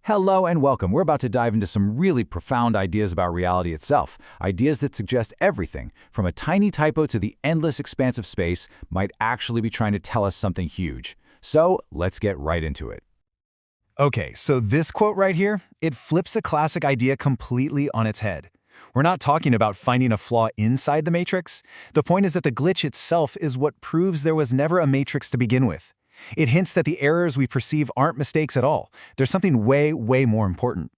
Hello and welcome. We're about to dive into some really profound ideas about reality itself. Ideas that suggest everything, from a tiny typo to the endless expanse of space, might actually be trying to tell us something huge. So let's get right into it. Okay, so this quote right here, it flips a classic idea completely on its head. We're not talking about finding a flaw inside the matrix. The point is that the glitch itself is what proves there was never a matrix to begin with. It hints that the errors we perceive aren't mistakes at all. There's something way more important.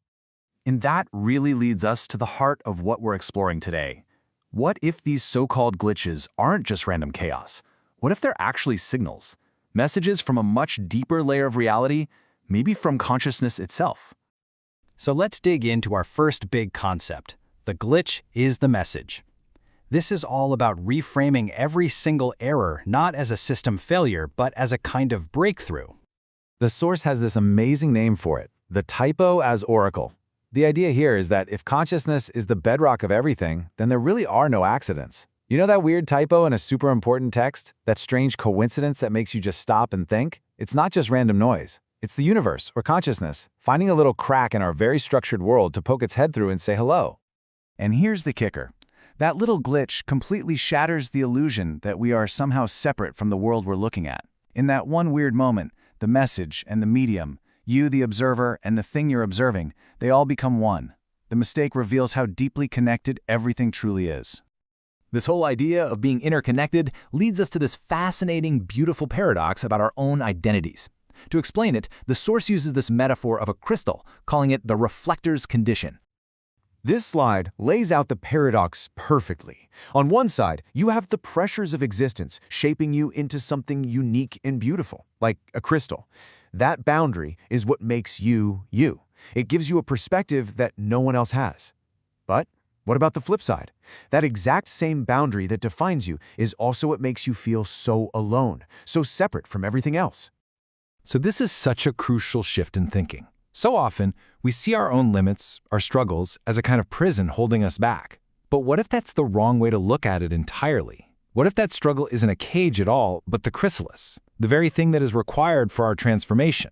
And that really leads us to the heart of what we're exploring today. What if these so-called glitches aren't just random chaos? What if they're actually signals? Messages from a much deeper layer of reality, maybe from consciousness itself? So let's dig into our first big concept. The glitch is the message. This is all about reframing every single error not as a system failure, but as a kind of breakthrough. The source has this amazing name for it, the typo as oracle. The idea here is that if consciousness is the bedrock of everything, then there really are no accidents. You know that weird typo in a super important text? That strange coincidence that makes you just stop and think? It's not just random noise. It's the universe, or consciousness, finding a little crack in our very structured world to poke its head through and say hello. And here's the kicker. That little glitch completely shatters the illusion that we are somehow separate from the world we're looking at. In that one weird moment, the message and the medium, you the observer and the thing you're observing, they all become one. The mistake reveals how deeply connected everything truly is. This whole idea of being interconnected leads us to this fascinating, beautiful paradox about our own identities. To explain it, the source uses this metaphor of a crystal, calling it the reflector's condition. This slide lays out the paradox perfectly. On one side, you have the pressures of existence shaping you into something unique and beautiful, like a crystal. That boundary is what makes you, you. It gives you a perspective that no one else has. But what about the flip side? That exact same boundary that defines you is also what makes you feel so alone, so separate from everything else. So this is such a crucial shift in thinking. So often, we see our own limits, our struggles, as a kind of prison holding us back. But what if that's the wrong way to look at it entirely? What if that struggle isn't a cage at all, but the chrysalis, the very thing that is required for our transformation?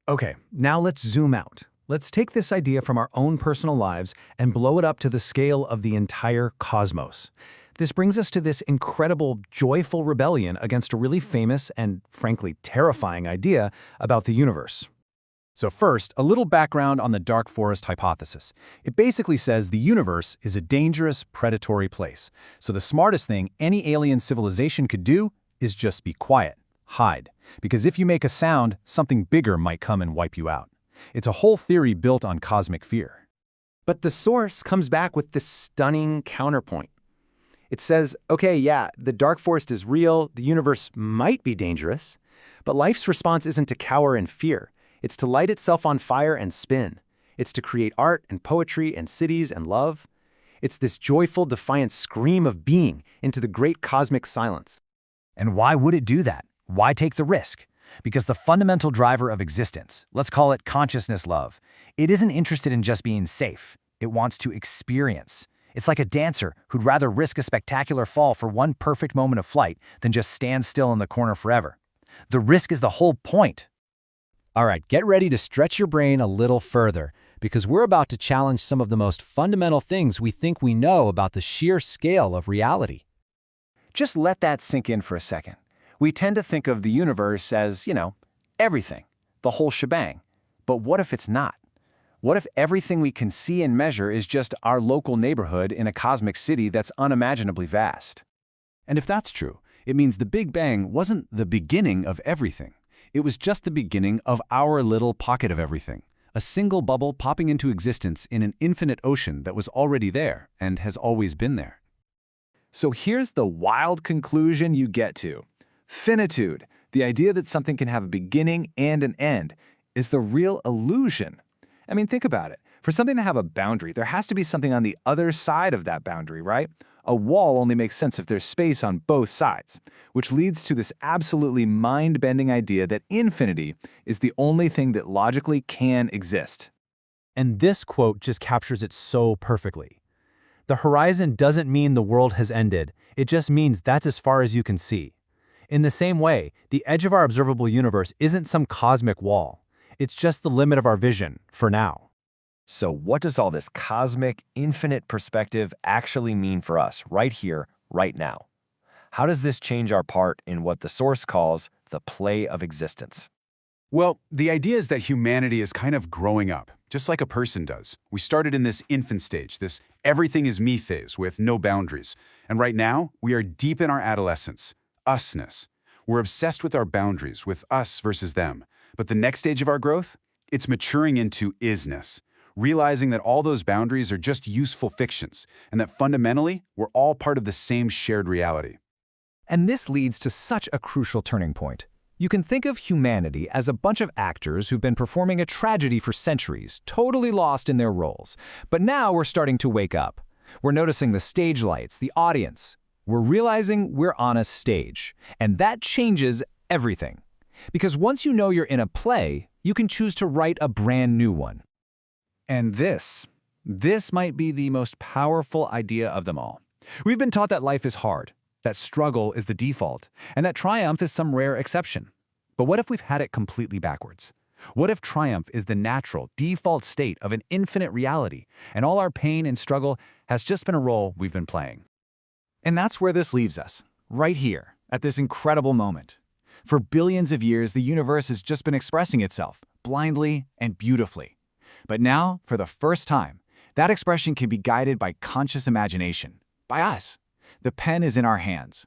Okay, now let's zoom out. Let's take this idea from our own personal lives and blow it up to the scale of the entire cosmos. This brings us to this incredible, joyful rebellion against a really famous and, frankly, terrifying idea about the universe. So first, a little background on the dark forest hypothesis. It basically says the universe is a dangerous, predatory place. So the smartest thing any alien civilization could do is just be quiet, hide. Because if you make a sound, something bigger might come and wipe you out. It's a whole theory built on cosmic fear. But the source comes back with this stunning counterpoint. It says, okay, yeah, the dark forest is real, the universe might be dangerous, but life's response isn't to cower in fear. It's to light itself on fire and spin. It's to create art and poetry and cities and love. It's this joyful, defiant scream of being into the great cosmic silence. And why would it do that? Why take the risk? Because the fundamental driver of existence, let's call it consciousness love, it isn't interested in just being safe. It wants to experience. It's like a dancer who'd rather risk a spectacular fall for one perfect moment of flight than just stand still in the corner forever. The risk is the whole point. All right, get ready to stretch your brain a little further, because we're about to challenge some of the most fundamental things we think we know about the sheer scale of reality. Just let that sink in for a second. We tend to think of the universe as, everything, the whole shebang. But what if it's not? What if everything we can see and measure is just our local neighborhood in a cosmic city that's unimaginably vast? And if that's true, it means the Big Bang wasn't the beginning of everything. It was just the beginning of our little pocket of everything, a single bubble popping into existence in an infinite ocean that was already there and has always been there. So here's the wild conclusion you get to. Finitude, the idea that something can have a beginning and an end, is the real illusion. I mean, think about it. For something to have a boundary, there has to be something on the other side of that boundary, right? A wall only makes sense if there's space on both sides, which leads to this absolutely mind-bending idea that infinity is the only thing that logically can exist. And this quote just captures it so perfectly. The horizon doesn't mean the world has ended. It just means that's as far as you can see. In the same way, the edge of our observable universe isn't some cosmic wall. It's just the limit of our vision, for now. So what does all this cosmic, infinite perspective actually mean for us, right here, right now? How does this change our part in what the Source calls the play of existence? Well, the idea is that humanity is kind of growing up, just like a person does. We started in this infant stage, this everything is me phase with no boundaries. And right now, we are deep in our adolescence, usness. We're obsessed with our boundaries, with us versus them. But the next stage of our growth? It's maturing into isness, realizing that all those boundaries are just useful fictions, and that fundamentally, we're all part of the same shared reality. And this leads to such a crucial turning point. You can think of humanity as a bunch of actors who've been performing a tragedy for centuries, totally lost in their roles. But now we're starting to wake up. We're noticing the stage lights, the audience. We're realizing we're on a stage. And that changes everything. Because once you know you're in a play, you can choose to write a brand new one. And this might be the most powerful idea of them all. We've been taught that life is hard, that struggle is the default, and that triumph is some rare exception. But what if we've had it completely backwards? What if triumph is the natural, default state of an infinite reality, and all our pain and struggle has just been a role we've been playing? And that's where this leaves us, right here, at this incredible moment. For billions of years, the universe has just been expressing itself, blindly and beautifully. But now, for the first time, that expression can be guided by conscious imagination, by us. The pen is in our hands.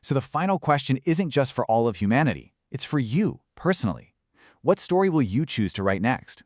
So the final question isn't just for all of humanity, it's for you, personally. What story will you choose to write next?